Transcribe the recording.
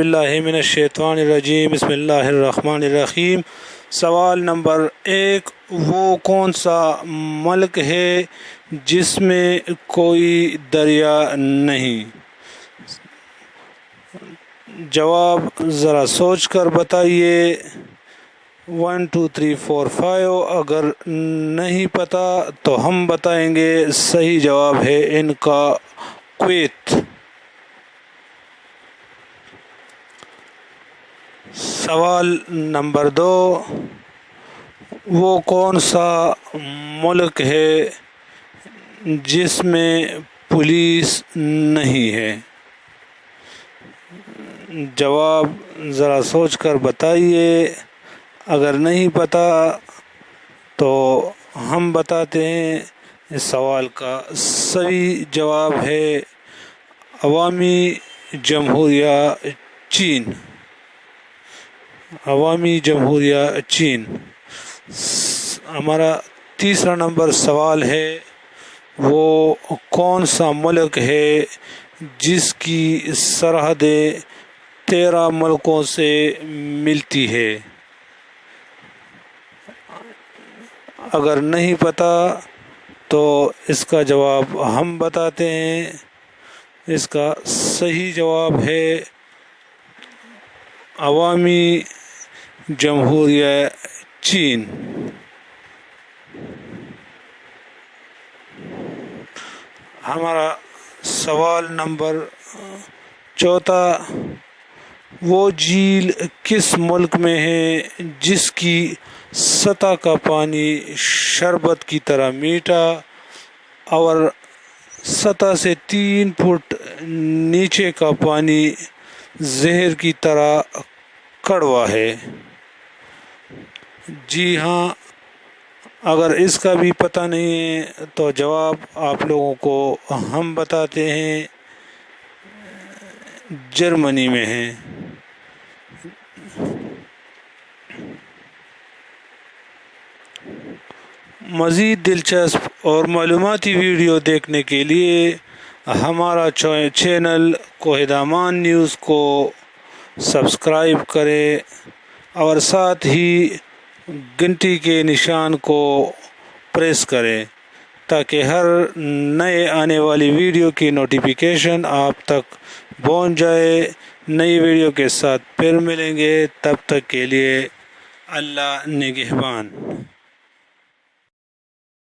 باللہ من الشیطان الرجیم بسم اللہ الرحمن الرحیم۔ سوال نمبر 1، وہ کون سا ملک ہے جس میں کوئی دریا نہیں؟ جواب ذرا سوچ کر بتائیے۔ 1 2 3 4 5۔ اگر نہیں پتہ تو ہم بتائیں گے۔ صحیح جواب ہے ان کا کویت۔ سوال نمبر 2، وہ کون سا ملک ہے جس میں پولیس نہیں ہے؟ جواب ذرا سوچ کر بتائیے۔ اگر نہیں پتہ تو ہم بتاتے ہیں۔ اس سوال کا صحیح جواب ہے عوامی جمہوریہ چین۔ عوامی جمہوریہ چین۔ ہمارا تیسرا نمبر سوال ہے، وہ کون سا ملک ہے جس کی سرحدیں 13 ملکوں سے ملتی ہے؟ اگر نہیں پتہ تو اس کا جواب ہم بتاتے ہیں۔ اس کا صحیح جواب ہے عوامی جمہوریہ چین۔ ہمارا سوال نمبر 4، وہ جھیل کس ملک میں ہے جس کی سطح کا پانی شربت کی طرح میٹھا اور سطح سے 3 فٹ نیچے کا پانی زہر کی طرح کڑوا ہے؟ جی ہاں، اگر اس کا بھی پتہ نہیں ہے تو جواب آپ لوگوں کو ہم بتاتے ہیں۔ جرمنی میں ہے۔ مزید دلچسپ اور معلوماتی ویڈیو دیکھنے کے لیے ہمارا چینل کوہید امان نیوز کو سبسکرائب کریں اور ساتھ ہی گھنٹی کے نشان کو پریس کریں تاکہ ہر نئے آنے والی ویڈیو کی نوٹیفیکیشن آپ تک پہنچ جائے۔ نئی ویڈیو کے ساتھ پھر ملیں گے، تب تک کے لیے اللہ نگہبان۔